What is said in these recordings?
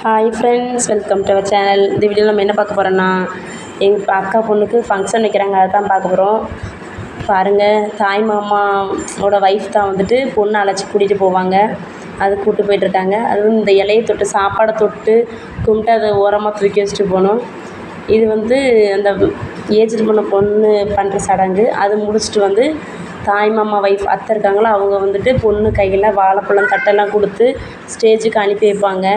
Hi friends, welcome to our channel. இந்த வீடியோவில் நம்ம என்ன பார்க்க போகிறோன்னா, எங்கள் அக்கா பொண்ணுக்கு ஃபங்க்ஷன் வைக்கிறாங்க. அதை தான் பார்க்க போகிறோம். பாருங்கள், தாய் மாமாவோட ஒய்ஃப் தான் வந்துட்டு பொண்ணை அழைச்சி கூட்டிகிட்டு போவாங்க. அது கூப்பிட்டு போயிட்டுருக்காங்க. அதுவும் இந்த இலையை தொட்டு சாப்பாடை தொட்டு கும்பிட்டு அதை ஓரமாக தூக்கி வச்சுட்டு போகணும். இது வந்து அந்த ஏஜ்டு பண்ண பொண்ணு பண்ணுற சடங்கு. அது முடிச்சுட்டு வந்து தாய் மாமா ஒய்ஃப் அத்தை இருக்காங்களோ அவங்க வந்துட்டு பொண்ணு கையில் வாழைப்பழம் தட்டெல்லாம் கொடுத்து ஸ்டேஜுக்கு அனுப்பி வைப்பாங்க.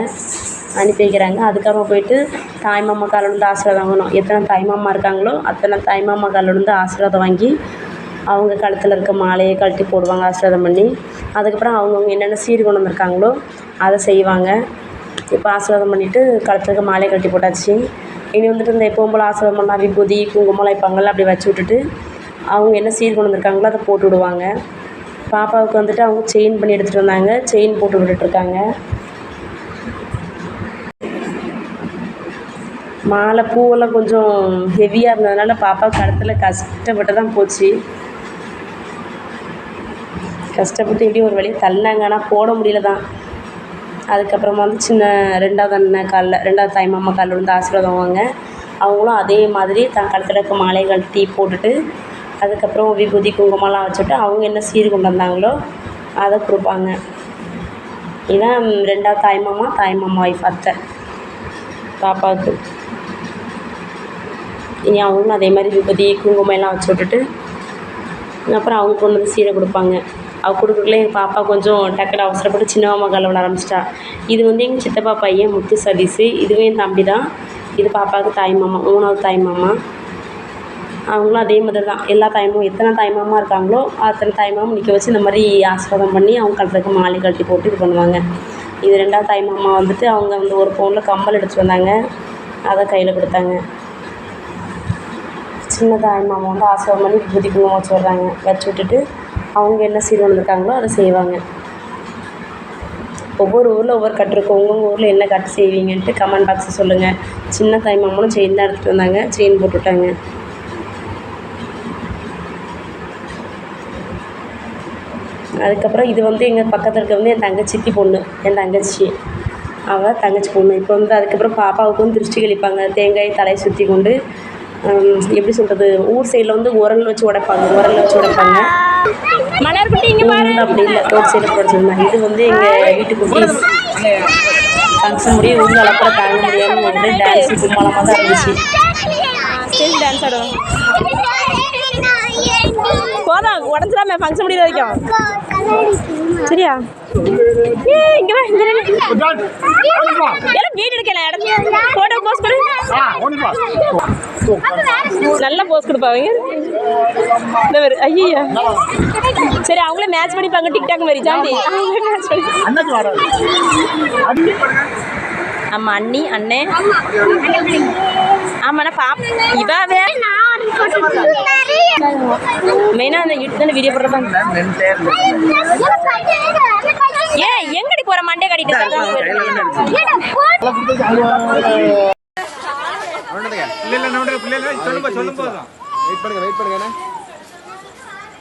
அனுப்பி வைக்கிறாங்க. அதுக்கப்புறம் போயிட்டு தாய் மாமா காலில் விழுந்து ஆசீர்வாதம் வாங்கணும். எத்தனை தாய் மாமா இருக்காங்களோ அத்தனை தாய் மாமா காலில் விழுந்து ஆசீர்வாதம் வாங்கி அவங்க கழுத்தில் இருக்க மாலையை கழட்டி போடுவாங்க ஆசீர்வாதம் பண்ணி. அதுக்கப்புறம் அவங்கவுங்க என்னென்ன சீர் கொண்டு வந்திருக்காங்களோ அதை செய்வாங்க. இப்போ ஆசீர்வாதம் பண்ணிவிட்டு கழுத்தில் இருக்க மாலையை கழட்டி போட்டாச்சு. இனி வந்துட்டு இந்த எப்பவும் போல் ஆசீர்வாதம் பண்ணால் விபூதி குங்குமம்லாம் வைப்பாங்கள்ல, அப்படி வச்சு விட்டுட்டு அவங்க என்ன சீர் கொண்டு வந்திருக்காங்களோ அதை போட்டு விடுவாங்க. பாப்பாவுக்கு வந்துட்டு அவங்க செயின் பண்ணி எடுத்துகிட்டு வந்தாங்க. செயின் போட்டு விட்டுட்ருக்காங்க. மாலை பூவெல்லாம் கொஞ்சம் ஹெவியாக இருந்ததுனால பாப்பா கழுத்தில் கஷ்டப்பட்டு தான் போச்சு. கஷ்டப்பட்டு இப்படி ஒரு வழியை தள்ளினாங்க. ஆனால் போட முடியல தான். அதுக்கப்புறமா வந்து சின்ன ரெண்டாவது தாய் மாமா காலில் வந்து ஆசீர்வாதம் வாங்க. அவங்களும் அதே மாதிரி தான் கழுத்தில் இருக்க மாலையை கழட்டி போட்டுட்டு அதுக்கப்புறம் விபூதி குங்குமம்லாம் வச்சுட்டு அவங்க என்ன சீர் கொண்டு வந்தாங்களோ அதை கொடுப்பாங்க. இதுதான் ரெண்டாவது தாய் மாமா ஒய்ஃப் அத்தை பாப்பாவுக்கு. இனி அவங்களும் அதே மாதிரி விபூதி குங்குமம் எல்லாம் வச்சு விட்டுட்டு அப்புறம் அவங்க கொண்டு வந்து சீரை கொடுப்பாங்க. அவள் கொடுக்கல எங்கள் பாப்பா கொஞ்சம் டக்குனு அவசரப்பட்டு சின்ன மாமா காலில் விட ஆரம்பிச்சிட்டா. இது வந்து எங்கள் சித்தப்பா பையன் முத்து சதீஷ். இதுவே என் தம்பி தான். இது பாப்பாவுக்கு தாய் மாமா, 3வது தாய் மாமா. அவங்களும் அதே மாதிரி தான். எல்லா தாய்மாவும் எத்தனை தாய்மாமா இருக்காங்களோ அத்தனை தாய்மாவும் நிற்க வச்சு இந்த மாதிரி ஆசீர்வாதம் பண்ணி அவங்க கழுத்துக்கு மாலை கழட்டி போட்டு இது பண்ணுவாங்க. இது ரெண்டாவது தாய்மாமா வந்துட்டு அவங்க வந்து ஒரு பவுனில் கம்மல் எடுத்துகிட்டு வந்தாங்க. அதை கையில் கொடுத்தாங்க. சின்ன தாய்மாமா வந்து ஆசீர்வாதம் பண்ணி விபூதி குங்குமம் வச்சு விட்டுட்டு அவங்க என்ன சீர் வந்திருக்காங்களோ அதை செய்வாங்க. ஒவ்வொரு ஊரில் ஒவ்வொரு கட்டு இருக்கும். உங்கள் ஊரில் என்ன கட்டு செய்வீங்கன்ட்டு கமெண்ட் பாக்ஸில் சொல்லுங்கள். சின்ன தாய்மாமனும் செயின் தான் எடுத்துகிட்டு வந்தாங்க. செயின் போட்டுவிட்டாங்க. அதுக்கப்புறம் இது வந்து எங்கள் பக்கத்தில் இருக்க வந்து என் தங்கச்சிக்கு பொண்ணு. என் தங்கச்சி அவள் தங்கச்சி பொண்ணு. இப்போ வந்து அதுக்கப்புறம் பாப்பாவுக்கு வந்து திருஷ்டி கழிப்பாங்க. தேங்காய் தலையை சுற்றி கொண்டு எப்படி சொல்கிறது, ஊர் சைடில் வந்து உரல் வச்சு உடைப்பாங்க. மலர்குட்டி இங்கே வந்து அப்படி இல்லை, ரோட் சைடில் படிச்சிருந்தாங்க. இது வந்து எங்கள் வீட்டு குட்டீஸ் ஃபங்க்ஷன் முடிய ஊர் அளப்பில் தாங்க முடியாமல் வந்து டான்ஸு கும்பலமாக தான் இருந்துச்சு. ஸ்டேஜ் டான்ஸ் ஆடுவோம். போதும், உடஞ்சிடாம ஃபங்க்ஷன் முடிய வரைக்கும். சரியா? இங்கே வா, இங்கே எல்லாம் வீடு எடுக்கலாம். இடம் ஃபோட்டோ போஸ்ட் கொடு. நல்லா போஸ்ட் கொடுப்பாங்க. இந்த மாதிரி ஐயா சரி, அவங்களே மேட்ச் பண்ணிப்பாங்க. டிக்டாக் மாதிரி ஜாண்டி ஆமாம். அண்ணி அண்ணே ஆமாண்ணா பாப் இவாவே மெயினாக அந்த யூடியூப் தானே வீடியோ போடுறப்பாங்க. ஏன் எங்கடி போகிற மண்டே கட்டிட்டு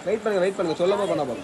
வெயிட் பண்ணுங்க சொல்ல போறோம்.